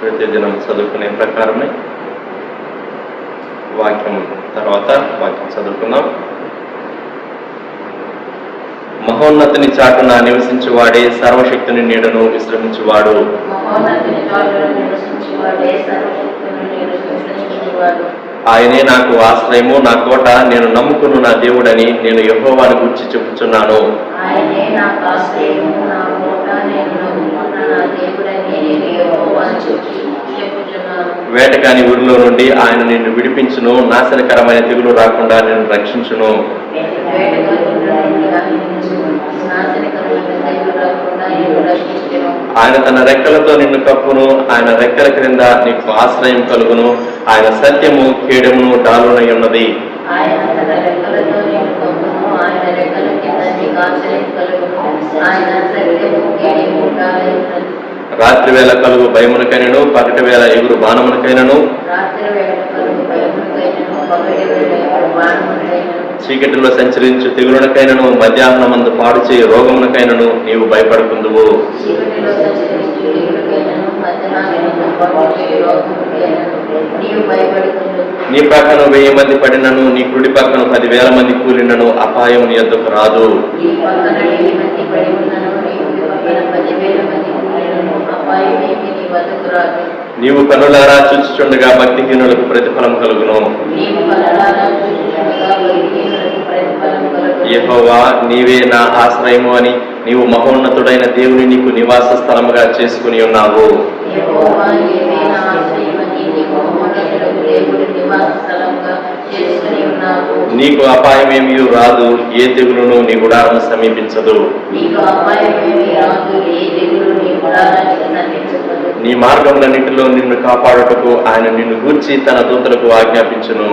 ప్రతిదినం చదువుకునే ప్రకారమే వాక్యం తర్వాత వాక్యం చదువుకున్నాం. మహోన్నతిని చాటున నివసించువాడే సర్వశక్తిని నీడను విశ్రమించువాడు. ఆయనే నాకు ఆశ్రయము, నా కోట, నేను నమ్ముకున్న నా దేవుడని నేను యెహోవాను గూర్చి చెప్పుచున్నాను. వేటగాని ఊరిలో నుండి ఆయన నిన్ను విడిపించును, నాశనకరమైన తెగులు రాకుండా నిన్ను రక్షించును. ఆయన తన రెక్కలతో నిన్ను కప్పును, ఆయన రెక్కల క్రింద నీకు ఆశ్రయం కలుగును. ఆయన సత్యము కేడమును డాలునై ఉన్నది. రాత్రి వేళ కలుగు భయమునకైనను, పగటి వేళ ఎగురు బాణమునకైనను, చీకటిలో సంచరించు తెగులునకైనను, మధ్యాహ్నమందు పాడు చేయి రోగమునకైనను నీవు భయపడుకుందువు. నీ పక్కన 1000 మంది పడినను, నీ కుడి పక్కన 10,000 మంది కూలినను అపాయం నీ యొద్దకు రాదు. నీవు కనులారా చూచుచుండగా భక్తిహీనులకు ప్రతిఫలం కలుగును. యెహోవా నీవే నా ఆశ్రయము అని నీవు మహోన్నతుడైన దేవుని నీకు నివాస స్థలముగా చేసుకుని ఉన్నావు. నీకు అపాయమేమీ రాదు, ఏ తెగులును నీ గుడారము సమీపించదు. నీ మార్గములన్నిటిలో నిన్ను కాపాడుటకు ఆయన నిన్ను గూర్చి తన దూతలకు ఆజ్ఞాపించును.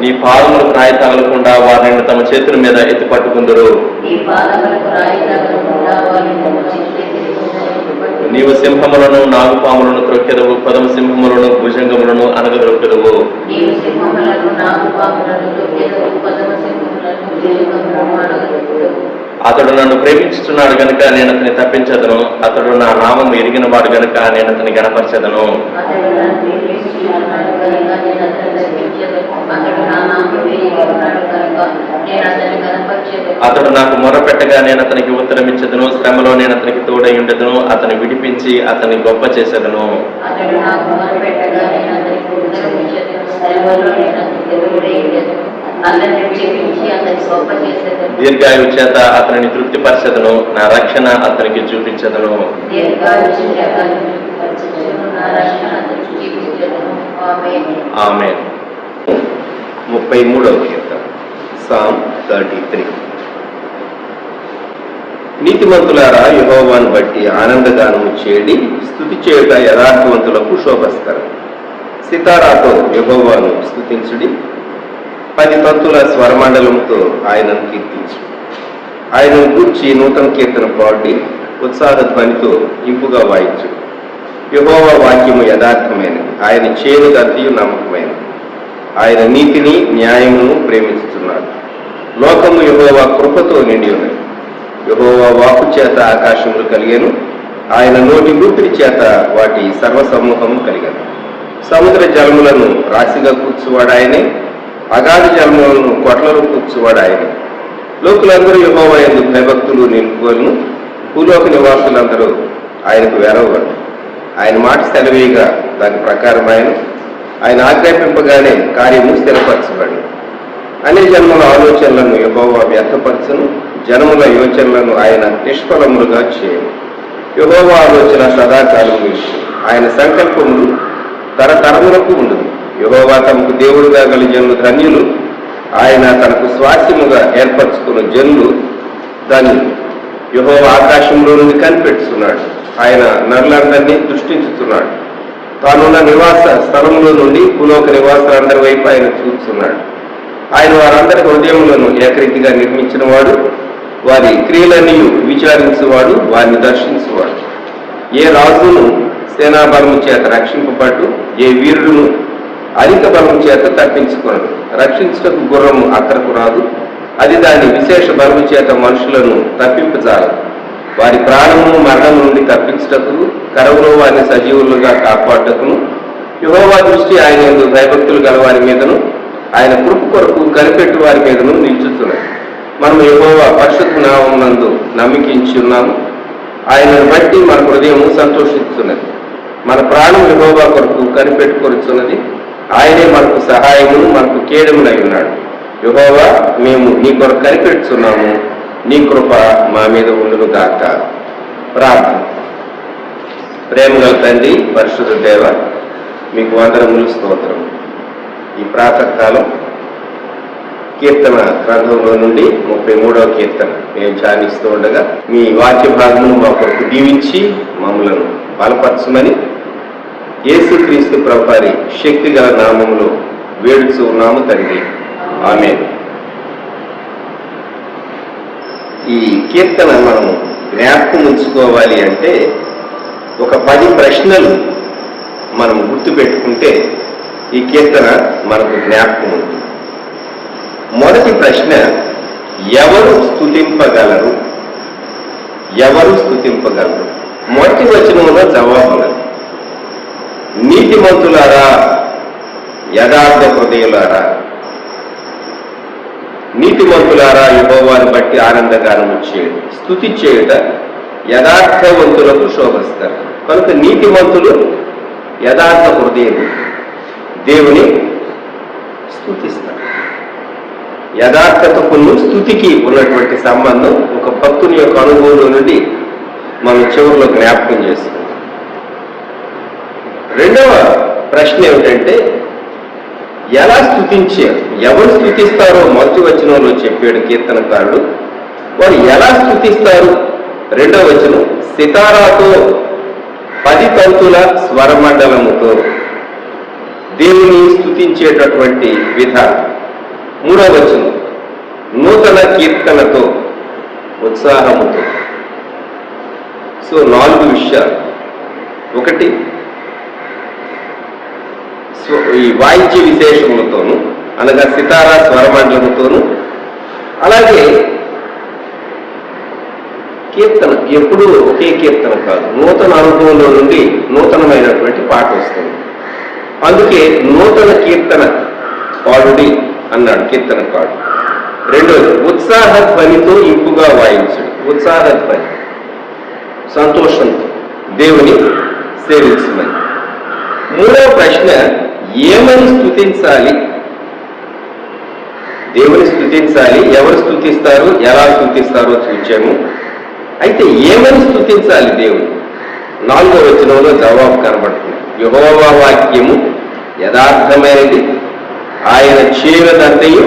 నీ పాదములు రాయి తగలకుండా వారు నిన్ను తమ చేతుల మీద ఎత్తి పట్టుకుందరు. నీవు సింహములను, నాగుపాములను త్రొక్కెదవు, కొదమ సింహములను, భుజంగములను అనగదొక్కెదవు. అతడు నన్ను ప్రేమించుతున్నాడు గనుక నేను అతన్ని తప్పించదను, అతడు నా నామము ఎరిగిన వాడు గనుక నేను అతన్ని గణపరచదను. అతడు నాకు మొరపెట్టగా నేను అతనికి ఉత్తరమిచ్చదను, శ్రమలో నేను అతనికి తోడై ఉండెదను, అతని విడిపించి అతన్ని గొప్ప చేసేదను. దీర్ఘాయువు చేత అతనిని తృప్తిపరచదను, నా రక్షణ అతనికి చూపించదను. ఆమేన్. 33వ కీర్తన, సామ్ 33. నీతిమంతులారా యెహోవాను బట్టి ఆనందగానము చేయండి, స్తుతి చేయుట యథార్థవంతులకు శోభస్కరం. సితారాతో యెహోవాను స్తుతించుడి, 10 తంతుల స్వరమండలంతో ఆయనను కీర్తించు. ఆయనను గూర్చి నూతన కీర్తన పాడి ఉత్సాహ ధ్వనితో ఇంపుగా వాయించు. యెహోవా వాక్యము యథార్థమైనది, ఆయన చేను గద్దియు నమ్మకమైనది. ఆయన నీతిని న్యాయమును ప్రేమిస్తున్నాడు. లోకము యెహోవా కృపతో నిండి ఉన్నది. యెహోవా వాక్కు చేత ఆకాశములు కలిగాను, ఆయన నోటి ఊపిరి చేత వాటి సర్వసమూహము కలిగాను. సముద్ర జలములను రాశిగా కూర్చువాడు ఆయనే, అగాధ జలములను కొట్లలో కూర్చువాడు ఆయనే. లోకులందరూ యెహోవా యందు భయభక్తులు నిలుపుకోలను, భూలోక నివాసులందరూ ఆయనకు వేరవరు. ఆయన మాట సెలవేయగా దాని ప్రకారం ఆయన ఆజ్ఞాపింపగానే కార్యము స్థిరపరచబడి. అన్ని జన్మల ఆలోచనలను యెహోవా వ్యర్థపరచును, జనముల యోచనలను ఆయన నిష్ఫలములుగా చేయను. యెహోవా ఆలోచన సదాకాలం నిలుచు, ఆయన సంకల్పములు తరతరములకు ఉండదు. యెహోవా తమకు దేవుడుగా గల జనులు ధన్యులు, ఆయన తనకు స్వాస్యముగా ఏర్పరచుకున్న జనులు ధన్యులు. యెహోవా ఆకాశంలో నుండి కనిపెట్టుతున్నాడు, ఆయన నరులందరినీ దృష్టించుతున్నాడు. తానున్న నివాస స్థలంలో నుండి భూలోక నివాసులందరి వైపు ఆయన చూస్తున్నాడు. ఆయన వారందరి హృదయములను ఏకరీతిగా నిర్మించిన వాడు, వారి క్రియలన్నీ విచారించువాడు, వారిని దర్శించువాడు. ఏ రాజును సేనాబలము చేత రక్షింపబడ్డు, ఏ వీరుడును అధిక బలము చేత తప్పించుకొనడు. రక్షించుటకు గుర్రము అక్కడకు రాదు, అది దాని విశేష బలము చేత మనుషులను తప్పింపజాలదు. వారి ప్రాణమును మరణం నుండి తప్పించుటకును, కరువులో వారిని సజీవులుగా కాపాడుటకును, యెహోవా దృష్టి ఆయన యందు భయభక్తులు గల వారి మీదను, ఆయన కృప కొరకు కనిపెట్టు వారి మీదను నిలుచుతున్నది. మనం యెహోవా పరిశుద్ధ నామమునందు నమ్మికించి ఉన్నాము. ఆయనను బట్టి మన హృదయము సంతోషిస్తున్నది. మన ప్రాణం యెహోవా కొరకు కనిపెట్టుకొనిచున్నది. ఆయనే మనకు సహాయము, మనకు కేడమునై ఉన్నాడు. యెహోవా, మేము నీ కొరకు కనిపెట్టుచున్నాము, నీ కృప మా మీద ఉండును గాక. ప్రార్థన. ప్రేమగల తండ్రి, పరిశుద్ధ దేవ, మీకు వందనములు, స్తోత్రం. ఈ ప్రాతకాలం కీర్తన గ్రంథంలో నుండి 33వ కీర్తన మేము ధ్యానిస్తూ ఉండగా మీ వాక్య భాగమును మా కొరకు దీవించి మమ్మలను బలపరచమని యేసుక్రీస్తు ప్రభువారి శక్తి గల నామములో వేడుచూ ఉన్నాము తండ్రి. ఆమేన్. ఈ కీర్తన మనం జ్ఞాపకం ఉంచుకోవాలి అంటే ఒక 10 ప్రశ్నలు మనం గుర్తుపెట్టుకుంటే ఈ కీర్తన మనకు జ్ఞాపకం ఉంటుంది. మొదటి ప్రశ్న, ఎవరు స్తుతింపగలరు? ఎవరు స్తుతింపగలరు? మొదటి వచనంలో జవాబులు, నీతిమంతులారా, యథార్థ హృదయులారా. నీతిమంతులారా, యెహోవాను బట్టి ఆనందగానము చేయుట, స్తుతి చేయుట యథార్థవంతులకు శోభస్కరం. కనుక నీతిమంతులు, యథార్థ హృదయులు దేవుని స్తుతిస్తారు. యథార్థతకును స్తుతికి ఉన్నటువంటి సంబంధం ఒక భక్తుని యొక్క అనుభవంలో నుండి మనం చివరిలో జ్ఞాపకం చేస్తున్నాం. రెండవ ప్రశ్న ఏమిటంటే, ఎలా స్తుతించారు? ఎవరు స్తుతిస్తారో మొదటి వచనంలో చెప్పాడు కీర్తనకారుడు. వారు ఎలా స్తుతిస్తారు? రెండవ వచనం, సితారాతో 10 తంతుల స్వరమండలముతో దేవుని స్తుతించేటటువంటి విధానం. మూడవ వచనం, నూతన కీర్తనతో, ఉత్సాహముతో. సో 4 విషయాలు. ఒకటి, ఈ వాయిద్య విశేషములతోనూ, అనగా సితారా స్వరమండలముతోనూ, అలాగే కీర్తన ఎప్పుడూ ఒకే కీర్తన కాదు, నూతన అనుభవంలో నుండి నూతనమైనటువంటి పాట వస్తుంది. అందుకే నూతన కీర్తన పాడుడి అన్నాడు కీర్తనకారుడు. రెండోది, ఉత్సాహ ధ్వనితో ఇంపుగా వాయించడు. ఉత్సాహ ధ్వని, సంతోషంతో దేవుని సేవించమని. మూడవ ప్రశ్న, ఏమని స్తుతించాలి? దేవుని స్తుతించాలి. ఎవరు స్తుతిస్తారు, ఎలా స్తుతిస్తారో చూచాము. అయితే ఏమని స్తుతించాలి దేవుని? 4వ వచనంలో జవాబు కనబడుతుంది. యెహోవా వాక్యము యథార్థమైనది, ఆయన చేయనదంతయు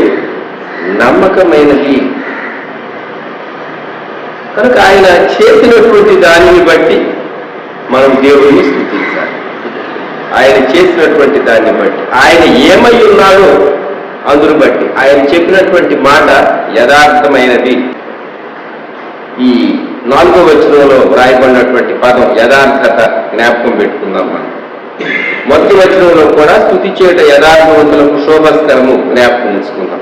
నమ్మకమైనది. కనుక ఆయన చేసినటువంటి దానిని బట్టి మనం దేవుడిని స్తుతించాలి. ఆయన చేసినటువంటి దాన్ని బట్టి, ఆయన ఏమై ఉన్నాడో అందును బట్టి, ఆయన చెప్పినటువంటి మాట యథార్థమైనది. ఈ 4వ వచనంలో వ్రాయబడినటువంటి పదం యథార్థత జ్ఞాపకం పెట్టుకుందాం. మనం మొదటి వచనంలో కూడా స్తుతి చేయట యథార్థవంతులకు శోభస్కరము జ్ఞాపకం ఉంచుకుందాం.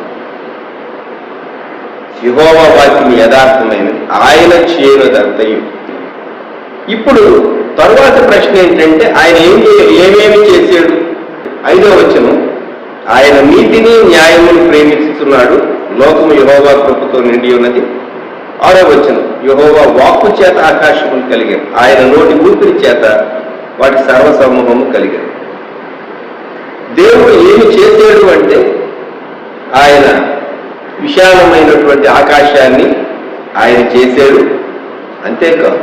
యెహోవా వాక్యం యథార్థమైనది, ఆయన చేయనదంతయు. ఇప్పుడు తరువాత ప్రశ్న ఏంటంటే, ఆయన ఏమేమి చేశాడు? 5వ వచనం, ఆయన నీతిని న్యాయమును ప్రేమిస్తున్నాడు, లోకము యెహోవా కృపతో నిండి ఉన్నది. 6వ వచనం, యెహోవా వాక్కు చేత ఆకాశములు కలిగారు, ఆయన నోటి ఊపిరి చేత వాటి సర్వసమూహము కలిగారు. దేవుడు ఏమి చేశాడు అంటే, ఆయన విశాలమైనటువంటి ఆకాశాన్ని ఆయన చేశాడు. అంతేకాదు,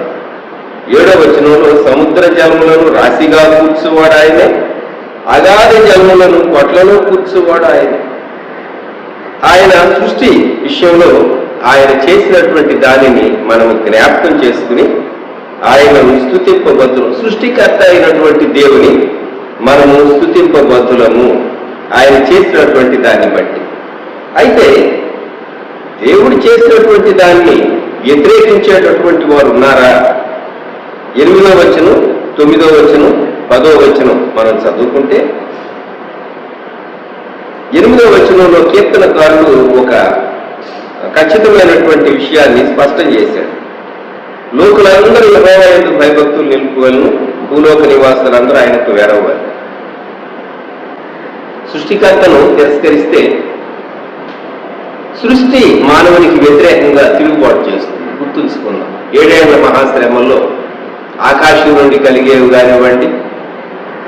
7వ వచనంలో సముద్ర జలములను రాశిగా కూర్చువాడు ఆయనే, అగాధ జలములను కొట్లలో కూర్చువాడు ఆయనే. ఆయన సృష్టి విషయంలో ఆయన చేసినటువంటి దానిని మనం జ్ఞాపకం చేసుకుని ఆయనను స్తుతింపబద్దులు, సృష్టికర్త అయినటువంటి దేవుని మనము స్తుతింపబద్దులము ఆయన చేసినటువంటి దాన్ని బట్టి. అయితే దేవుడు చేసినటువంటి దాన్ని వ్యతిరేకించేటటువంటి వారు ఉన్నారా? 8వ వచనం, 9వ వచనం, 10వ వచనం మనం చదువుకుంటే, 8వ వచనంలో కీర్తనకారుడు ఒక ఖచ్చితమైనటువంటి విషయాన్ని స్పష్టం చేశాడు. లోకులందరూ యెహోవా యందు భయభక్తులు నిలుపువలను, భూలోక నివాసులందరూ ఆయనకు వేరవ్వాలి. సృష్టికర్తను తిరస్కరిస్తే సృష్టి మానవునికి వ్యతిరేకంగా తిరుగుబాటు చేస్తుంది. గుర్తుంచుకుందాం. 7 ఏళ్ల మహాశ్రమంలో ఆకాశం నుండి కలిగేవి కానివ్వండి,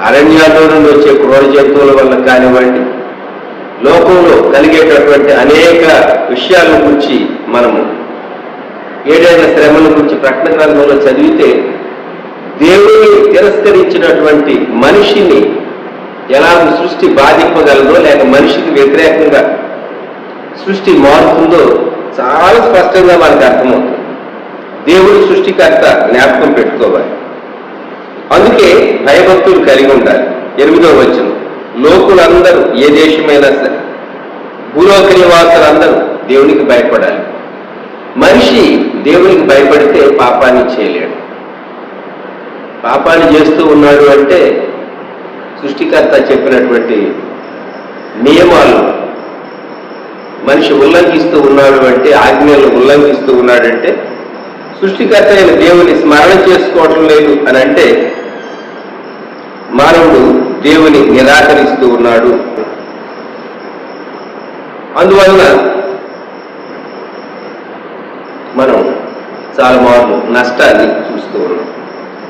అరణ్యాల్లో నుండి వచ్చే క్రూర జంతువుల వల్ల కానివ్వండి, లోకంలో కలిగేటటువంటి అనేక విషయాల గురించి మనము 7 ఏళ్ల శ్రమల గురించి ప్రకటన గ్రంథంలో చదివితే దేవుని తిరస్కరించినటువంటి మనిషిని ఎలా సృష్టి బాధింపగలదో, లేక మనిషికి వ్యతిరేకంగా సృష్టి మారుతుందో చాలా స్పష్టంగా మనకు అర్థమవుతుంది. దేవుడు సృష్టికర్త, జ్ఞాపకం పెట్టుకోవాలి. అందుకే భయభక్తులు కలిగి ఉండాలి. 8వ వచనం, లోకులందరూ ఏ దేశమైనా సరే, భూలోక నివాసులందరూ దేవునికి భయపడాలి. మనిషి దేవునికి భయపడితే పాపాన్ని చేయలేడు. పాపాన్ని చేస్తూ ఉన్నాడు అంటే సృష్టికర్త చెప్పినటువంటి నియమాలు మనిషి ఉల్లంఘిస్తూ ఉన్నాడు అంటే, ఆజ్ఞలు ఉల్లంఘిస్తూ ఉన్నాడంటే, సృష్టికర్త అయిన దేవుని స్మరణ చేసుకోవటం లేదు అని అంటే మానవుడు దేవుని నిరాకరిస్తూ ఉన్నాడు. అందువలన మనం చాలా మార్లు నష్టాన్ని చూస్తూ ఉన్నాం.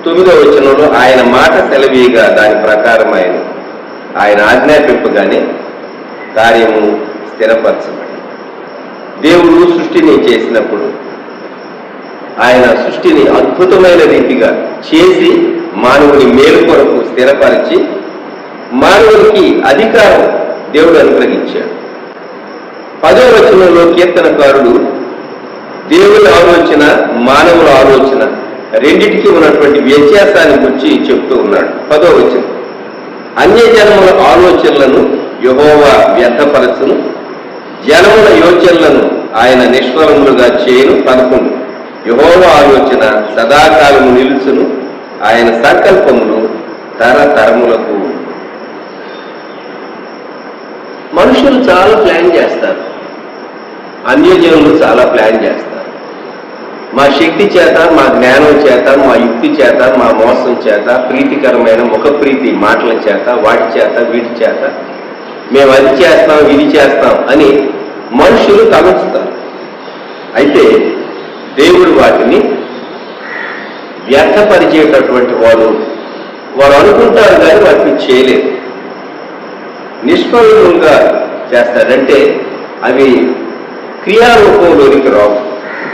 9వ వచనంలో ఆయన మాట సెలవీగా దాని ప్రకారం ఆయన ఆజ్ఞాపింపగానే కార్యము స్థిరపరచబడి. దేవుడు సృష్టిని చేసినప్పుడు ఆయన సృష్టిని అద్భుతమైన రీతిగా చేసి మానవుని మేలు కొరకు స్థిరపరిచి మానవునికి అధికారం దేవుడు అనుగ్రహించాడు. 10వ వచనంలో కీర్తనకారుడు దేవుని ఆలోచన, మానవుల ఆలోచన రెండిటికి ఉన్నటువంటి వ్యత్యాసాన్ని గురించి చెప్తూ ఉన్నాడు. 10వ వచనం, అన్యజనముల ఆలోచనలను యెహోవా వ్యర్థపరచును, జనముల యోచనలను ఆయన నిష్ఫలములుగా చేయను. 11, యెహోవా ఆలోచన సదాకాలము నిలుచును, ఆయన సంకల్పములు తరతరములకు. మనుషులు చాలా ప్లాన్ చేస్తారు, అన్యజనులు చాలా ప్లాన్ చేస్తారు. మా శక్తి చేత, మా జ్ఞానం చేత, మా యుక్తి చేత, మా మోసం చేత, ప్రీతికరమైన ముఖప్రీతి మాటల చేత, వాటి చేత, వీటి చేత మేము అది చేస్తాం, ఇది చేస్తాం అని మనుషులు తలంచుతారు. అయితే దేవుడు వాటిని వ్యర్థపరిచేటటువంటి వారు అనుకుంటారు కానీ వాటిని చేయలేదు. నిష్ఫలంగా చేస్తాడంటే అవి క్రియారూపంలోనికి రావు.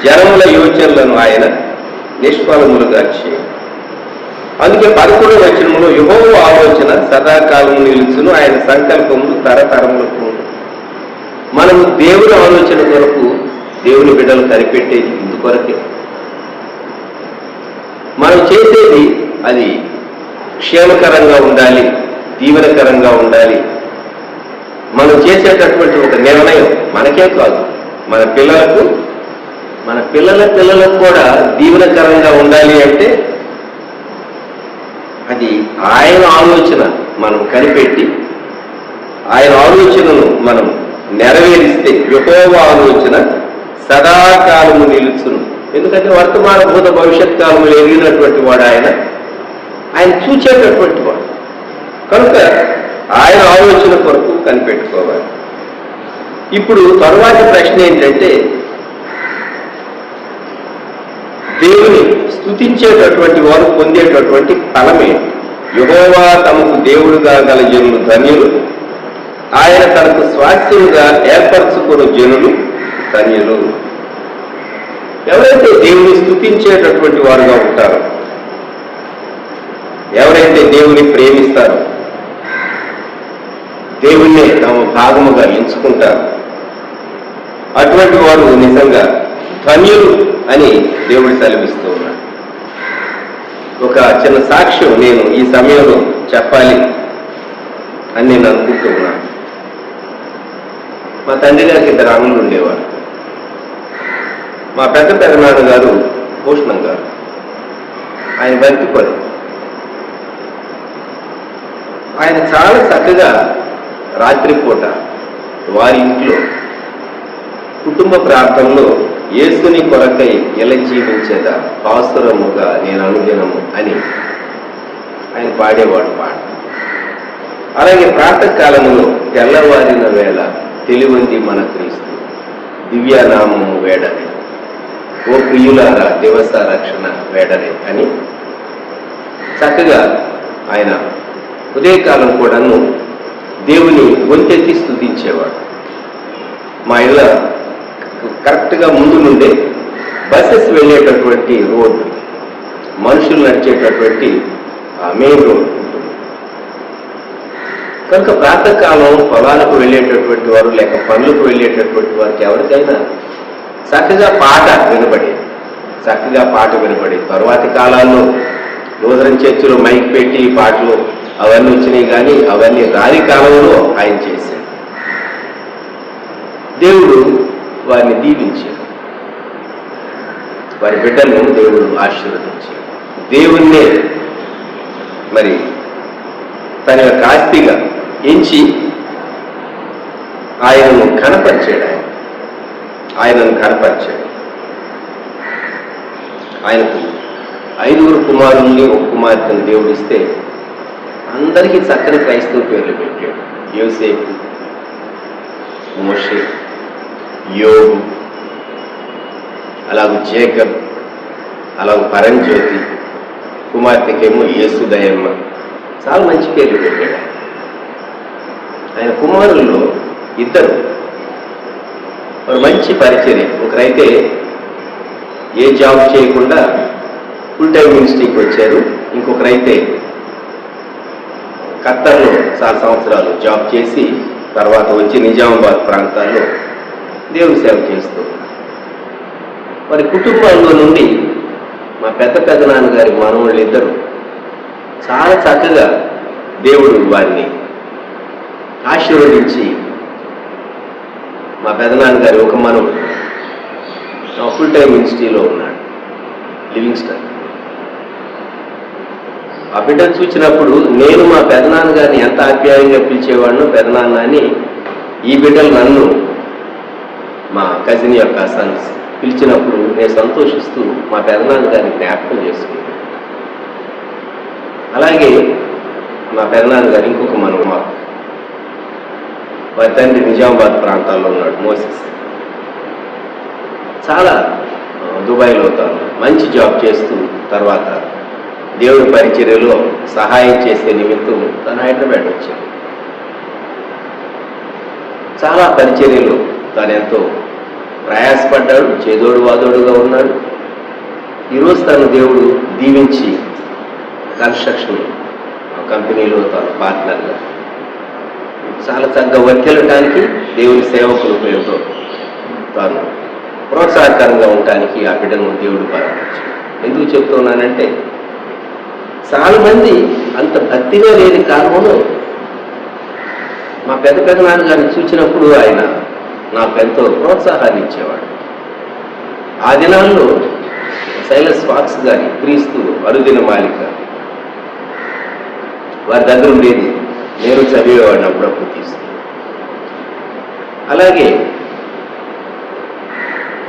జనముల యోచనలను ఆయన నిష్ఫలములుగా చేయడు. అందుకే 11వ వచనంలో యెహోవా ఆలోచన సదాకాలము నిలుచును, ఆయన సంకల్పములు తరతరములకు. మనము దేవుని ఆలోచన కొరకు దేవుని బిడ్డలు కనిపెట్టేది ఇందుకొరకే. మనం చేసేది అది క్షేమకరంగా ఉండాలి, దీవెనకరంగా ఉండాలి. మనం చేసేటటువంటి ఒక నిర్ణయం మనకే కాదు, మన పిల్లలకు, మన పిల్లలకు కూడా దీవెనకరంగా ఉండాలి అంటే అది ఆయన ఆలోచన మనం కనిపెట్టి ఆయన ఆలోచనను మనం నెరవేరిస్తే యెహోవా ఆలోచన సదాకాలము నిలుచును. ఎందుకంటే వర్తమాన భూత భవిష్యత్ కాలంలో ఎరిగినటువంటి వాడు ఆయన చూచేటటువంటి వాడు కనుక ఆయన ఆలోచన కొరకు కనిపెట్టుకోవాలి. ఇప్పుడు తరువాతి ప్రశ్న ఏంటంటే, దేవుని స్తుతించేటటువంటి వారు పొందేటటువంటి ఫలమేంటి? యెహోవా తమకు దేవుడుగా గల జనులు ధన్యులు, ఆయన తనకు స్వాస్థ్యముగా ఏర్పరచుకున్న జనులు ధన్యులు. ఎవరైతే దేవుని స్తుతించేటటువంటి వారుగా ఉంటారో, ఎవరైతే దేవుని ప్రేమిస్తారో, దేవుణ్ణి తమ భాగముగా ఎంచుకుంటారు, అటువంటి వారు నిజంగా ధన్యులు అని దేవుడు సెలవిస్తూ ఉన్నాడు. ఒక చిన్న సాక్ష్యం నేను ఈ సమయంలో చెప్పాలి అని నేను అనుకుంటూ ఉన్నాను. మా తండ్రి గారికి 2 అన్నలు ఉండేవారు. మా పెద్దనాన్న గారు భూషణం గారు, ఆయన బంతిపడు. ఆయన చాలా చక్కగా రాత్రిపూట వారి ఇంట్లో కుటుంబ ప్రార్థనలో యేసుని కొరకై ఎలా జీవించేదా పాసురముగా నేను అనుదినము అని ఆయన పాడేవాడు పాట. అలాగే ప్రాతకాలములో తెల్లవారిన వేళ తెలివంది మన క్రీస్తు దివ్యనామము వేడని, ఓ ప్రియులారా దివస రక్షణ వేడని అని చక్కగా ఆయన ఉదయకాలం కూడాను దేవుని గొంతెత్తి స్తుతించేవాడు. మా ఇళ్ళ కరెక్ట్గా ముందు నుండే బస్సెస్ వెళ్ళేటటువంటి రోడ్డు, మనుషులు నడిచేటటువంటి మెయిన్ రోడ్ ఉంటుంది. కనుక ప్రాతకాలం పొలాలకు వెళ్ళేటటువంటి వారు లేక పనులకు వెళ్ళేటటువంటి వారికి ఎవరికైనా చక్కగా పాట వినపడేది. తరువాతి కాలాల్లో లూథరన్ చర్చిలో మైక్ పెట్టి పాటలు అవన్నీ వచ్చినాయి, కానీ అవన్నీ రాని కాలంలో ఆయన చేశాడు. దేవుడు వారిని దీవించాడు, వారి బిడ్డలను దేవుడు ఆశీర్వదించాడు. దేవుణ్ణే మరి తన యొక్క ఆస్తిగా ఎంచి ఆయనను కనపరిచాడు. ఆయనకు 5 కుమారుల్ని 1 కుమార్తెను దేవుడిస్తే అందరికీ చక్కని క్రైస్తవ పేర్లు పెట్టాడు. యోసేపు, మోషే, యోబు, అలాగే జేకబ్, అలాగే పరంజ్యోతి, కుమార్తెకేమో యేసుదయమ్మ, చాలా మంచి పేర్లు పెట్టాడు. ఆయన కుమారుల్లో 2 వారు మంచి పరిచర్య. ఒకరైతే ఏ జాబ్ చేయకుండా ఫుల్ టైం మినిస్ట్రీకి వచ్చారు, ఇంకొకరైతే ఖత్తర్లో చాలా సంవత్సరాలు జాబ్ చేసి తర్వాత వచ్చి నిజామాబాద్ ప్రాంతాల్లో దేవుని సేవ చేస్తూ వారి కుటుంబాల్లో నుండి మా పెద్ద నాన్నగారి మనవాళ్ళు 2 చాలా చక్కగా దేవుడు వారిని ఆశీర్వదించి, మా పెదనాన్నగారి ఒక మనవుడు ఫుల్ టైం మినిస్ట్రీలో ఉన్నాడు, లివింగ్స్టన్. ఆ బిడ్డను చూసినప్పుడు నేను మా పెదనాన్నగారిని ఎంత ఆప్యాయంగా పిలిచేవాడినో పెదనాన్న అని, ఈ బిడ్డలు నన్ను మా కజిన్ యొక్క సన్స్ పిలిచినప్పుడు నేను సంతోషిస్తూ మా పెదనాన్నగారిని జ్ఞాపకం చేసుకున్నాను. అలాగే మా పెదనాన్నగారు ఇంకొక మనవ, వారి తండ్రి నిజామాబాద్ ప్రాంతాల్లో ఉన్నాడు, మోసెస్. చాలా దుబాయ్లో తాను మంచి జాబ్ చేస్తూ తర్వాత దేవుడి పరిచర్యలో సహాయం చేసే నిమిత్తం తను హైదరాబాద్ వచ్చాడు. చాలా పరిచర్యలో తాను ఎంతో ప్రయాసపడ్డాడు, చేదోడు వాదోడుగా ఉన్నాడు. ఈరోజు తను దేవుడు దీవించి కన్స్ట్రక్షన్ కంపెనీలో తాను పార్ట్నర్గా చాలా చక్కగా వర్తిల్లటానికి దేవుని సేవకుల పేరుతో తాను ప్రోత్సాహకరంగా ఉండటానికి ఆ బిడ్డను దేవుడు ప్రారంభించాడు. ఎందుకు చెప్తున్నానంటే చాలా మంది అంత భక్తిగా లేని కాలంలో మా పెద్ద నాన్నగారిని చూసినప్పుడు ఆయన నాకు ఎంతో ప్రోత్సాహాన్ని ఇచ్చేవాడు. ఆ దినాల్లో సైలస్ ఫాక్స్ గారి క్రీస్తు అరుదిన మాలిక వారి దగ్గర ఉండేది, నేను చదివేవాడిని అప్పుడప్పుడు తీసుకుని. అలాగే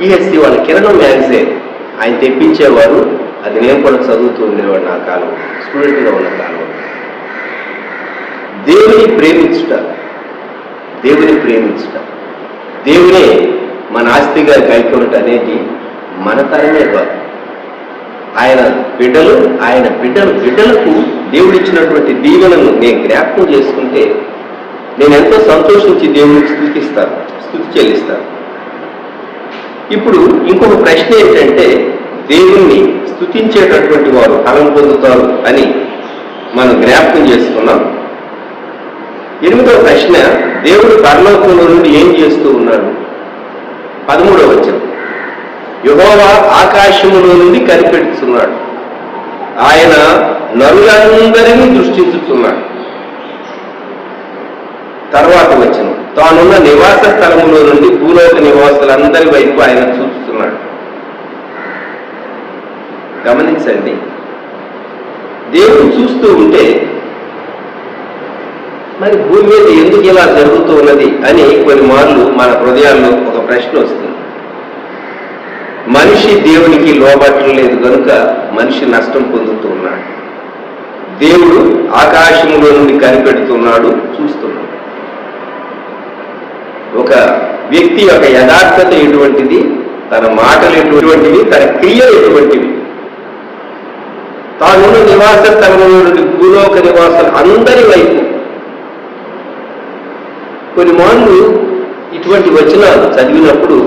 ఈఎస్సి వాళ్ళ కిరణం మ్యాగజైన్ ఆయన తెప్పించేవారు, అది నేను కూడా చదువుతూ ఉండేవాడు నా కాలం, స్టూడెంట్గా ఉన్న కాలం. దేవుని ప్రేమించుట, దేవునే మన ఆస్తిగా కైకొనట అనేది మన తరమే కాదు. ఆయన బిడ్డలకు దేవుడిచ్చినటువంటి దీవెనను నేను జ్ఞాపకం చేసుకుంటే నేను ఎంతో సంతోషించి దేవునికి స్తుతి చెల్లిస్తాను. ఇప్పుడు ఇంకొక ప్రశ్న ఏంటంటే, దేవుణ్ణి స్తుతించేటటువంటి వారు ఫలం పొందుతారు అని మనం జ్ఞాపకం చేసుకున్నాం. 8వ ప్రశ్న, దేవుడు పరలోకంలో నుండి ఏం చేస్తూ ఉన్నాడు? 13వ వచనం, యెహోవా ఆకాశములో నుండి కనిపెడుతున్నాడు, ఆయన నరులందరినీ దృష్టించుతున్నాడు. తర్వాత వచనం, తానున్న నివాస స్థలములో నుండి భూలోక నివాసులందరి వైపు ఆయన చూస్తున్నాడు. గమనించండి, దేవుడు చూస్తూ ఉంటే మరి భూమి మీద ఎందుకు ఇలా జరుగుతూ ఉన్నది అని కొన్ని మార్లు మన హృదయాల్లో ఒక ప్రశ్న వస్తుంది. మనిషి దేవునికి లోబట్టలేదు కనుక మనిషి నష్టం పొందుతూ ఉన్నాడు. దేవుడు ఆకాశంలో నుండి కనిపెడుతున్నాడు, చూస్తున్నాడు. ఒక వ్యక్తి యొక్క యథార్థత ఎటువంటిది, తన మాటలు ఎటువంటివి, తన క్రియలు ఎటువంటివి, తానున్న నివాస స్థలంలో నుండి భూలోక నివాసాలు అందరి వైపు. కొన్ని మార్లు ఇటువంటి వచనాలు చదివినప్పుడు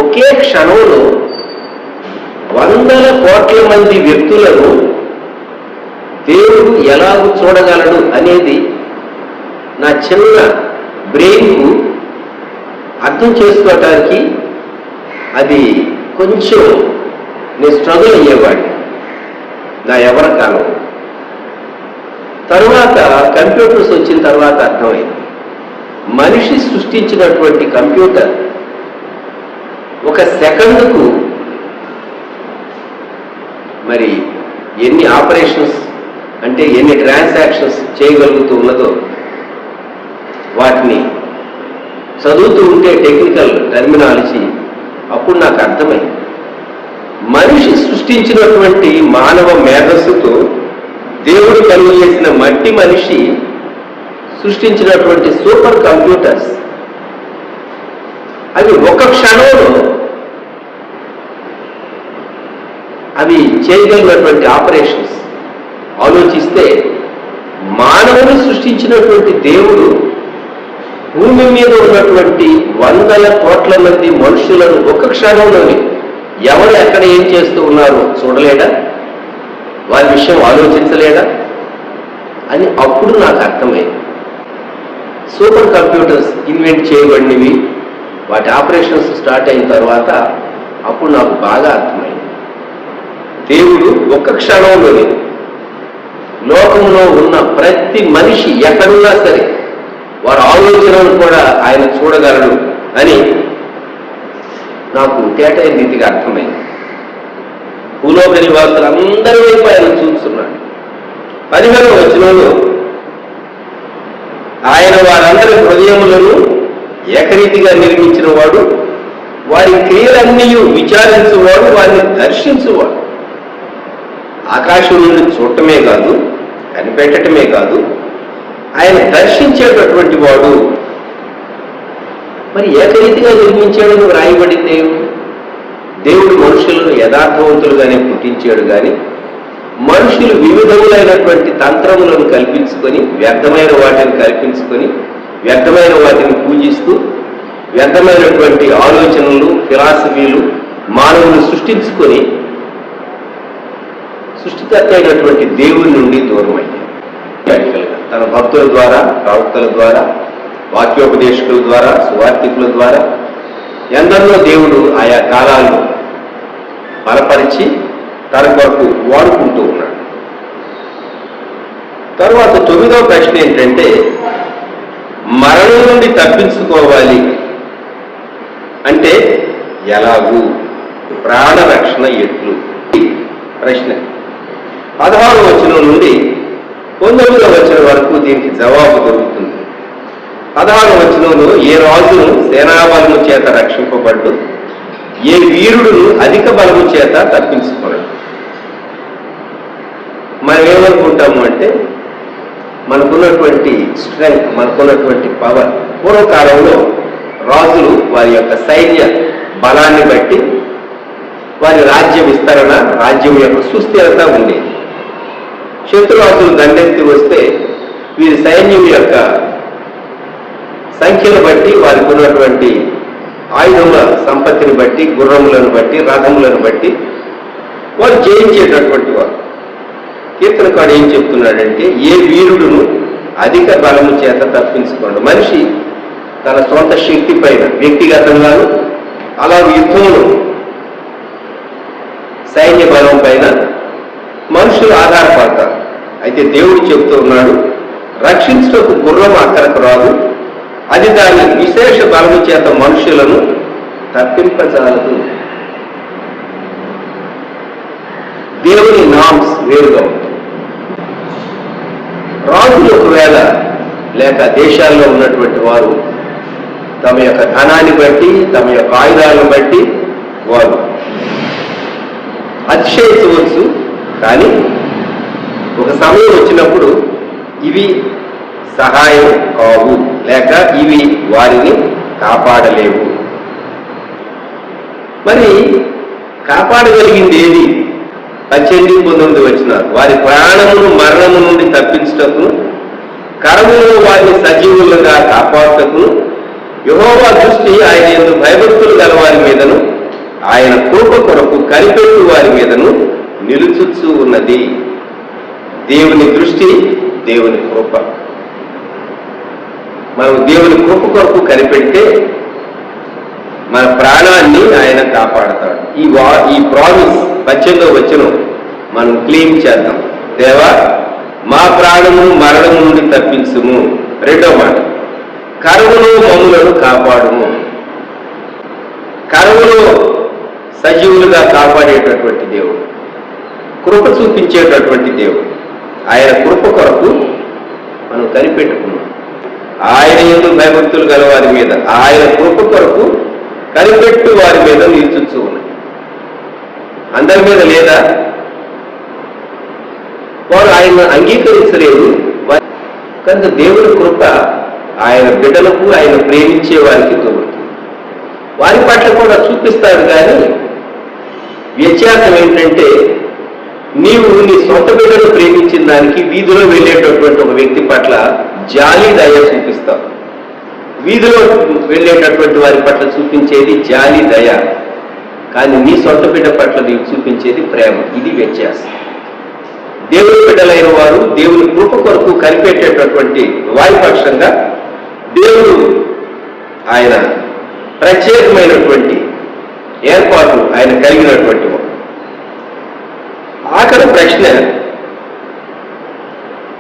ఒకే క్షణంలో వందల కోట్ల మంది వ్యక్తులను దేవుడు ఎలాగూ చూడగలడు అనేది నా చిన్న బ్రెయిన్కు అర్థం చేసుకోవటానికి అది కొంచెం నేను స్ట్రగుల్ అయ్యేవాడిని నా ఎవరి కాలం. తరువాత కంప్యూటర్స్ వచ్చిన తర్వాత అర్థమైంది, మనిషి సృష్టించినటువంటి కంప్యూటర్ ఒక సెకండ్కు మరి ఎన్ని ఆపరేషన్స్ అంటే ఎన్ని ట్రాన్సాక్షన్స్ చేయగలుగుతూ ఉన్నదో వాటిని చదువుతూ ఉంటే టెక్నికల్ టర్మినాలజీ అప్పుడు నాకు అర్థమైంది. మనిషి సృష్టించినటువంటి మానవ మేధస్సుతో దేవుడు కలుగు చేసిన మట్టి మనిషి సృష్టించినటువంటి సూపర్ కంప్యూటర్స్ అవి ఒక క్షణంలో అవి చేయగలిగినటువంటి ఆపరేషన్స్ ఆలోచిస్తే మానవుని సృష్టించినటువంటి దేవుడు భూమి మీద ఉన్నటువంటి వందల కోట్ల మంది మనుషులను ఒక క్షణంలోనే ఎవరు ఎక్కడ ఏం చేస్తూ ఉన్నారో చూడలేడా, వారి విషయం ఆలోచించలేడా అని అప్పుడు నాకు అర్థమైంది. సూపర్ కంప్యూటర్స్ ఇన్వెంట్ చేయబడినవి, వాటి ఆపరేషన్స్ స్టార్ట్ అయిన తర్వాత అప్పుడు నాకు బాగా అర్థమైంది. దేవుడు ఒక్క క్షణంలోనే లోకంలో ఉన్న ప్రతి మనిషి ఎక్కడున్నా సరే వారి ఆలోచనలు కూడా ఆయన చూడగలడు అని నాకు తేటైన రీతిగా అర్థమైంది. భూలోక నివాసులు అందరి వైపు ఆయన చూస్తున్నాడు. 15వ వచనంలో ఆయన వారందరి హృదయములను ఏకరీతిగా నిర్మించిన వాడు, వారి క్రియలన్నీ విచారించువాడు, వారిని దర్శించువాడు. ఆకాశం నుండి చూడటమే కాదు, కనిపెట్టడమే కాదు, ఆయన దర్శించేటటువంటి వాడు. మరి ఏకరీతిగా నిర్మించాడని వ్రాయబడింది. దేవుడు మనుషులను యథార్థవంతులుగానే పుట్టించాడు, కానీ మనుషులు వివిధములైనటువంటి తంత్రములను కల్పించుకొని, వ్యర్థమైన వాటిని కల్పించుకొని, వ్యర్థమైన వాటిని పూజిస్తూ, వ్యర్థమైనటువంటి ఆలోచనలు, ఫిలాసఫీలు మానవులు సృష్టించుకొని సృష్టికర్త అయినటువంటి దేవుడి నుండి దూరం అయ్యారు. తన భక్తుల ద్వారా, ప్రవక్తల ద్వారా, వాక్యోపదేశకుల ద్వారా, సువార్థికుల ద్వారా ఎందరిలో దేవుడు ఆయా కాలాలు బలపరిచి తన కొరకు వాడుకుంటూ ఉన్నాడు. తర్వాత 9వ ప్రశ్న ఏంటంటే, మరణం నుండి తప్పించుకోవాలి అంటే ఎలాగూ, ప్రాణరక్షణ ఎట్లు ప్రశ్న. 16వ వచనం నుండి 19వ వచనం వరకు దీనికి జవాబు దొరుకుతుంది. 16వ వచనంలో ఏ రాజును సేనాబలము చేత రక్షింపబడ్డు, ఏ వీరుడును అధిక బలము చేత తప్పించుకోడు. మనం ఏమనుకుంటాము అంటే మనకున్నటువంటి స్ట్రెంగ్త్, మనకున్నటువంటి పవర్. పూర్వకాలంలో రాజులు వారి యొక్క సైన్య బలాన్ని బట్టి వారి రాజ్య విస్తరణ, రాజ్యం యొక్క సుస్థిరత ఉండేది. శత్రురాజులు దండెత్తి వస్తే వీరి సైన్యం యొక్క సంఖ్యను బట్టి, వారికి ఉన్నటువంటి ఆయుధముల సంపత్తిని బట్టి, గుర్రములను బట్టి, రథములను బట్టి వారు జయించేటటువంటి వారు. కీర్తనకాడు ఏం చెప్తున్నాడంటే, ఏ వీరుడును అధిక బలము చేత తప్పించుకోండు. మనిషి తన సొంత శక్తి పైన వ్యక్తిగతంగాను, అలా యుద్ధంలో సైన్య బలం పైన మనుషులు ఆధారపడతారు. అయితే దేవుడు చెబుతూ ఉన్నాడు, రక్షించుటకు గుర్రం అక్కరకు రాదు, అది దాని విశేష బలము చేత మనుషులను తప్పింపజాలదు. దేవుని నామ్స్ వేరుగా ఉంటుంది. రాజులు ఒకవేళ లేక దేశాల్లో ఉన్నటువంటి వారు తమ యొక్క ధనాన్ని బట్టి, తమ యొక్క ఆయుధాలను బట్టి వారు అతిశయించవచ్చు, కానీ ఒక సమయం వచ్చినప్పుడు ఇవి సహాయం కావు, లేక ఇవి వారిని కాపాడలేవు. మరి కాపాడగలిగింది ఏది? 18-19 వచ్చినారు. వారి ప్రాణమును మరణము నుండి తప్పించుటకు, కరమును వారిని సజీవులుగా కాపాడుటకు యెహోవా దృష్టి ఆయన యందు భయభక్తులు గల వారి మీదను, ఆయన కృప కొరకు కనిపెట్టు వారి మీదను నిలుచుచూ ఉన్నది. దేవుని దృష్టి, దేవుని కృప. మనం దేవుని కృప కొరకు కనిపెడితే మన ప్రాణాన్ని ఆయన కాపాడతాడు. ఈ ప్రామిస్ 18వ వచనం మనం క్లెయిమ్ చేద్దాం. దేవా, మా ప్రాణమును మరణము నుండి తప్పించుము. రెండవ మాట, కరువును మమ్ములను కాపాడుము. కరువును సజీవులుగా కాపాడేటటువంటి దేవుడు, కృప చూపించేటటువంటి దేవుడు. ఆయన కృప కొరకు మనం కనిపెట్టుకున్నాం. ఆయన యందు భయభక్తులు గల వారి మీద, ఆయన కృప కొరకు కనిపెట్టు వారి మీద నిల్చుచూ ఉన్నాయి. అందరి మీద లేదా? వారు ఆయన అంగీకరించలేదు. కనుక దేవుని కృప ఆయన బిడ్డలకు, ఆయన ప్రేమించే వారికి తోడుతుంది. వారి పట్ల కూడా చూపిస్తాడు. కానీ వ్యత్యాసం ఏంటంటే, నీవు నీ సొంత బిడ్డను ప్రేమించిన దానికి వీధిలో వెళ్ళేటటువంటి ఒక వ్యక్తి పట్ల జాలి దయ చూపిస్తావు. వీధిలో వెళ్ళేటటువంటి వారి పట్ల చూపించేది జాలి దయ, కానీ నీ సొంత బిడ్డ పట్ల నీవు చూపించేది ప్రేమ. ఇది వ్యత్యాసం. దేవుని బిడ్డలైన వారు దేవుని కృప కొరకు కనిపెట్టేటటువంటి వారి పక్షంగా దేవుడు ఆయన ప్రత్యేకమైనటువంటి ఏర్పాటు ఆయన కలిగినటువంటి వాడు. ఆఖరి ప్రశ్న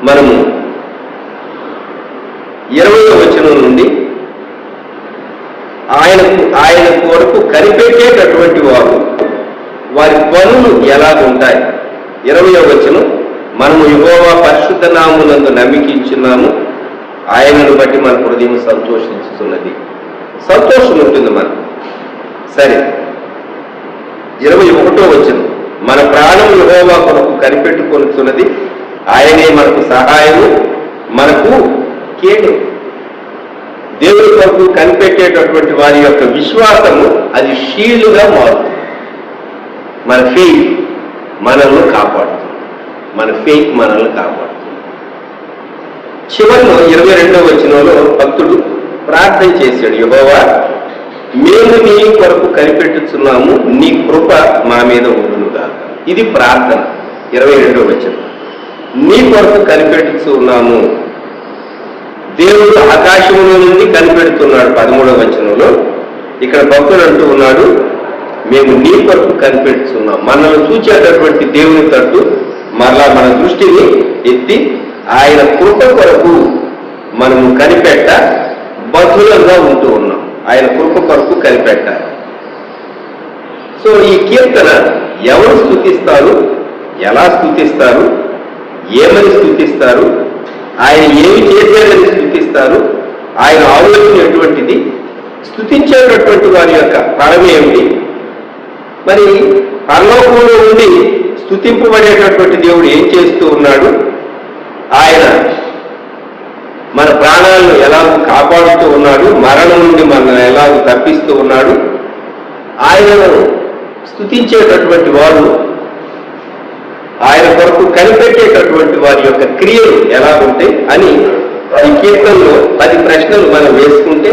మనము 20వ వచనం నుండి ఆయన కొరకు కనిపెట్టేటటువంటి వారు వారి పనులు ఎలా ఉంటాయి? 20వ వచనం, మనము యెహోవా పరిశుద్ధ నామమునందు నమ్మికించున్నాము, ఆయనను బట్టి మన హృదయం సంతోషించుతున్నది. సంతోషం ఉంటుంది మనకు. సరే, 21వ వచనం, మన ప్రాణం యెహోవా కొరకు కనిపెట్టుకొనుచున్నది, ఆయనే మనకు సహాయము, మనకు కేడు. దేవుని కొరకు కనిపెట్టేటటువంటి వారి యొక్క విశ్వాసము అది షీల్డ్గా మారుతుంది. మన ఫెయిత్ మనల్ని కాపాడుతుంది. మన ఫెయిత్ మనల్ని కాపాడుతుంది. చివరిలో 22వ వచనంలో భక్తుడు ప్రార్థన చేశాడు, యెహోవా, మేము నీ కొరకు కనిపెట్టుచున్నాము, నీ కృప మా మీద ఉండునుగా. ఇది ప్రార్థన. 22వ వచనం, నీ కొరకు కనిపెట్టుచున్నాము. దేవుడు ఆకాశంలో నుండి కనిపెడుతున్నాడు. 13వ వచనంలో ఇక్కడ భక్తుడు అంటూ ఉన్నాడు, మేము నీ కొరకు కనిపెడుతున్నాం. మనల్ని చూచేటటువంటి దేవుని తట్టు మరలా మన దృష్టిని ఎత్తి ఆయన కృప కొరకు మనము కనిపెట్ట బద్ధులంగా ఉంటూ ఉన్నాం. ఆయన కృప కొరకు కనిపెట్టాలి. సో ఈ కీర్తన ఎవరు స్తుతిస్తారు, ఎలా స్తుతిస్తారు, ఏమని స్తుతిస్తారు, ఆయన ఏమి చేశారని స్తుతిస్తారు, ఆయన ఆలోచన ఎటువంటిది, స్తుతించేటటువంటి వారి యొక్క ఫలం ఏమిటి? మరి పరలోకంలో ఉండి స్తుతింపబడేటటువంటి దేవుడు ఏం చేస్తూ ఉన్నాడు? ఆయన మన ప్రాణాలను ఎలాగో కాపాడుతూ ఉన్నాడు, మరణం నుండి మనల్ని ఎలాగో తప్పిస్తూ ఉన్నాడు. ఆయనను స్తుతించేటటువంటి వారు, ఆయన కొరకు కనిపెట్టేటటువంటి వారి యొక్క క్రియలు ఎలా ఉంటాయి అని ఈ కీర్తనలో 10 ప్రశ్నలు మనం వేసుకుంటే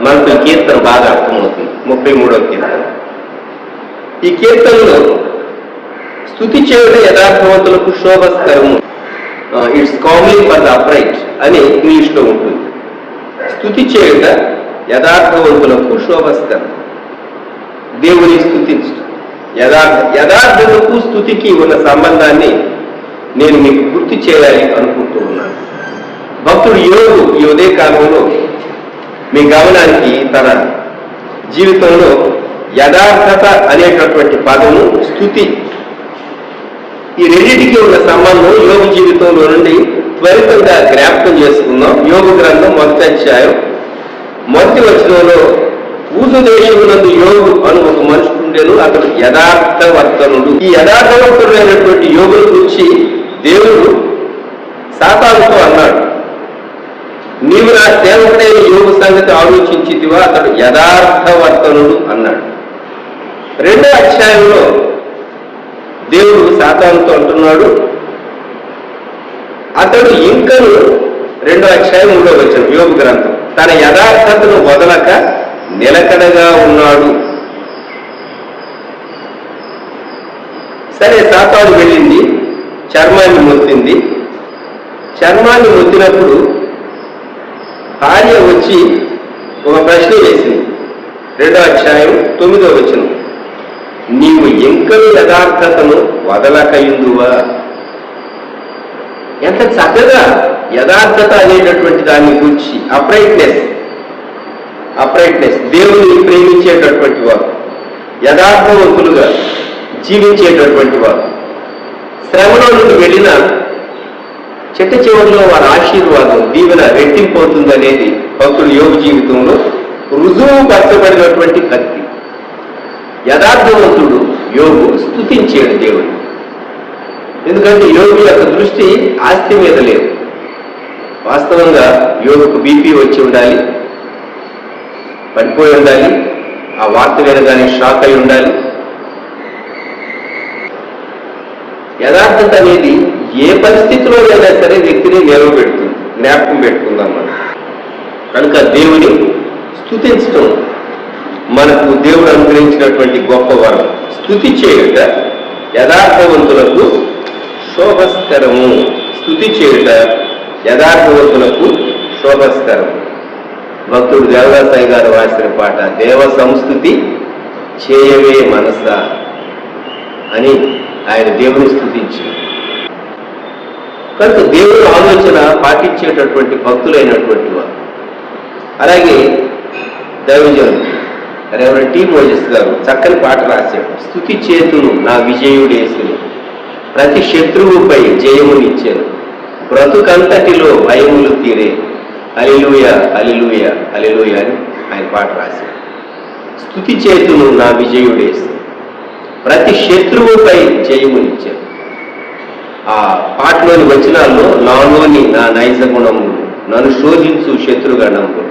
మనకు ఈ కీర్తన బాగా అర్థమవుతుంది. 33వ కీర్తన. ఈ కీర్తనలో స్తుతి చేయడం యథార్థవంతులకు శోభస్కరము, it's comely for the upright అని ఇంగ్లీష్లో ఉంటుంది. స్తుతి చేయుట యథార్థవంతులకు శోభస్కరం. దేవుని స్తుతించు. యథార్థతకు స్తుతికి ఉన్న సంబంధాన్ని నేను మీకు గుర్తు చేయాలి అనుకుంటూ ఉన్నాను. భక్తుడు యోగు ఈ ఉదయకాలంలో మీ గమనానికి తన జీవితంలో యథార్థత అనేటటువంటి పదము, స్తుతి, ఈ రెండింటికి ఉన్న సంబంధం యోగు జీవితంలో నుండి త్వరితంగా జ్ఞాపకం చేసుకుందాం. యోగు గ్రంథం 1వ అధ్యాయం 1వ వచనంలో ఊజు దేశమునందు యోగు అను ఒక మనుషుడుండేను, అతడు యథార్థవర్తనుడు. ఈ యథార్థవర్తనుడైనటువంటి యోగుల గురించి దేవుడు సాతానుతో అన్నాడు, నీవు నా సేవకుడైన యోగు సంగతి ఆలోచించితివా, అతడు యథార్థవర్తనుడు అన్నాడు. 2వ అధ్యాయంలో దేవుడు సాతానుతో అంటున్నాడు, అతడు ఇంకను 2వ అధ్యాయం 3వ వచనం యోబు గ్రంథం, తన యథార్థతను వదలక నిలకడగా ఉన్నాడు. సరే, సాతాను వెళ్ళింది, చర్మాన్ని మొత్తింది. చర్మాన్ని మొత్తినప్పుడు భార్య వచ్చి ఒక ప్రశ్న వేసింది. 2వ అధ్యాయం 9వ వచనం, నీవు ఇంకను యథార్థతను వదలకయుందువా. ఎంత చక్కగా యథార్థత అనేటటువంటి దాన్ని గురించి అప్రైట్నెస్ దేవుని ప్రేమించేటటువంటి వారు, యథార్థవంతులుగా జీవించేటటువంటి వారు, శ్రమలో నుండి వెళ్ళిన చిట్ట చివరిలో వారి ఆశీర్వాదం దీవెన రెట్టింపోతుంది అనేది భక్తుడు యోగు జీవితంలో రుజువు పరచబడినటువంటి భక్తి. యథార్థవంతుడు యోగు స్తుతించాడు దేవుడు. ఎందుకంటే యోగు యొక్క దృష్టి ఆస్తి మీద లేదు. వాస్తవంగా యోగుకు బీపీ వచ్చి ఉండాలి, పడిపోయి ఉండాలి, ఆ వార్త వినగానే షాక్ అయి ఉండాలి. యథార్థత అనేది ఏ పరిస్థితిలో అయినా సరే వ్యక్తిని నిలవబెడుతుంది. జ్ఞాపకం పెట్టుకుందాం మనం. కనుక దేవుని స్తుతించడం మనకు దేవుడు అనుగ్రహించినటువంటి గొప్ప వరం. స్తుతి చేయుట యథార్థవంతులకు శోభస్కరము. స్తుతి చేయుట యథార్థవంతులకు శోభస్కరము. భక్తుడు దేవదాసాయి గారు రాసిన పాట, దేవ సంస్తుతి చేయవే మనస అని ఆయన దేవుని స్తుతించారు. కనుక దేవుని ఆలోచన పాటించేటటువంటి భక్తులైనటువంటి వారు. అలాగే దైవజనుడు రెవరెండ్ టి. మోజెస్ గారు చక్కని పాట రాశాడు, స్తుతి చేతును నా విజయుడేసుని, ప్రతి శత్రువుపై జయమునిచ్చాను, బ్రతుకంతటిలో భయములు తీరే, హల్లెలూయా హల్లెలూయా హల్లెలూయా అని ఆయన పాట రాశాడు. స్తుతి చేతును నా విజయుడేసు, ప్రతి శత్రువుపై జయమునిచ్చాను. ఆ పాటలోని వచనాల్లో నాలోని నా నైజ గుణములు, నన్ను శోధించు శత్రుగణములు,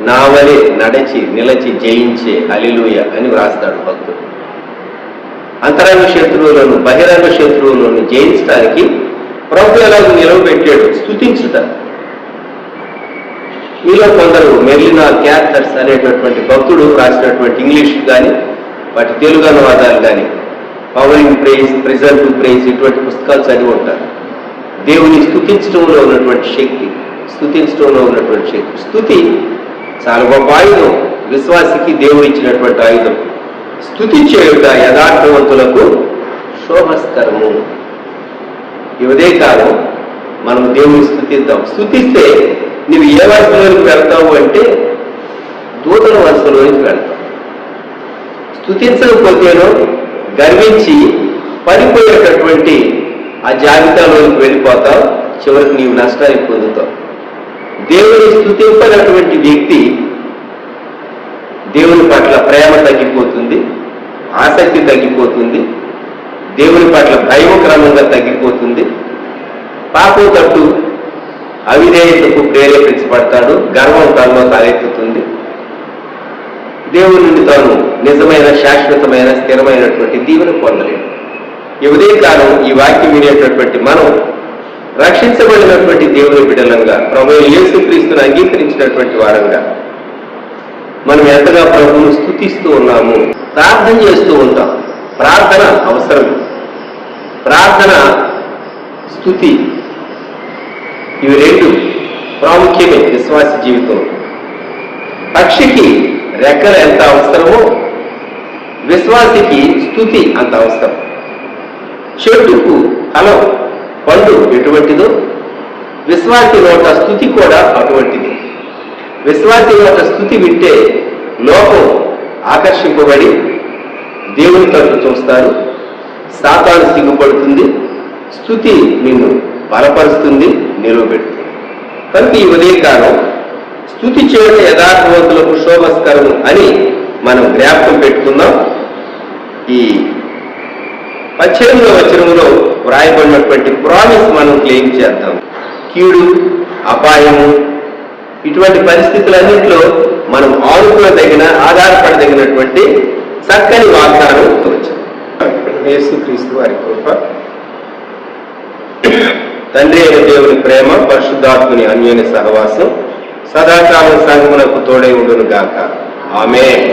నా వలె నడచి నిలచి జయించే హల్లెలూయా అని వ్రాస్తాడు భక్తుడు. అంతరంగ శత్రువులను బహిరంగ శత్రువులను జయించడానికి ప్రభు ఎలాగో నిలవబెట్టాడు, స్తుతించుట. మీలో కొందరు మెర్లినా క్యాథర్స్ అనేటటువంటి భక్తుడు రాసినటువంటి ఇంగ్లీష్ కానీ వాటి తెలుగు అనువాదాలు కానీ, powering prize, present to prize, ఇటువంటి పుస్తకాలు చదివి ఉంటారు. దేవుని స్తుతించడంలో ఉన్నటువంటి శక్తి, స్తుతి చాలా గొప్ప ఆయుధం. విశ్వాసికి దేవుడు ఇచ్చినటువంటి ఆయుధం. స్తుతి చేయుట యథార్థవంతులకు శోభస్కరము. ఈ ఉదయకాలం మనం దేవుని స్తుతిద్దాం. స్తుతిస్తే నువ్వు ఏ వరుసలోనికి వెళ్తావు అంటే దూతల వరుసలోనికి వెళ్తావు. స్తుతించకపోతేనో గర్వించి పడిపోయేటటువంటి ఆ జాబితాలోకి వెళ్ళిపోతావు, చివరికి నీవు నష్టాన్ని పొందుతావు. దేవుని స్తుతింపనటువంటి వ్యక్తి దేవుని పట్ల ప్రేమ తగ్గిపోతుంది, ఆసక్తి తగ్గిపోతుంది, దేవుని పట్ల భయం క్రమంగా తగ్గిపోతుంది, పాపం తట్టు అవిధేయతకు ప్రేరేపించబడతాడు, గర్వం తనలో తలెత్తుతుంది, దేవుని నుండి తాను నిజమైన శాశ్వతమైన స్థిరమైనటువంటి దీవెన పొందలేడు. ఈ ఉదయకాలం ఈ వాక్యం వినేటటువంటి మనం రక్షించబడినటువంటి దేవుని బిడ్డలంగా, ప్రభువు యేసుక్రీస్తును అంగీకరించినటువంటి వారంగా మనం ఎంతగా ప్రభువును స్తుతిస్తూ ఉన్నాము, ప్రార్థన చేస్తూ ఉంటాం. ప్రార్థన అవసరం. ప్రార్థన, స్తుతి ఇవి రెండు ప్రాముఖ్యమే విశ్వాస జీవితం. పక్షికి రెక్కలు ఎంత అవసరమో విశ్వాసికి స్తుతి అంత అవసరం. చెట్టుకు ఫలం, పండు ఎటువంటిదో విశ్వాసి నోట స్తుతి కూడా అటువంటిది. విశ్వాసి నోట స్తుతి వింటే లోకం ఆకర్షింపబడి దేవుని తరపు చూస్తారు, సాతాను సిగ్గుపడుతుంది, స్తుతి నిన్ను బలపరుస్తుంది, నిలవబెడుతుంది. కనుక ఈ ఉదయకాలం స్తుతి చేయుట యథార్థవంతులకు శోభస్కరం అని మనం జ్ఞాపకం పెట్టుకుందాం. ఈ 18వ వచనంలో వ్రాయబడినటువంటి ప్రామిస్ మనం క్లెయిమ్ చేద్దాం. కీడు, అపాయము, ఇటువంటి పరిస్థితులన్నింటిలో మనం ఆధారపడదగినటువంటి చక్కని వాగ్దానం వచ్చాం. యేసుక్రీస్తు వారి కృప, తండ్రి అయిన దేవుని ప్రేమ, పరిశుద్ధాత్ముని అన్యోన్య సహవాసం సదాకాలం సంగమునకు తోడై ఉండును గాక. ఆమేన్.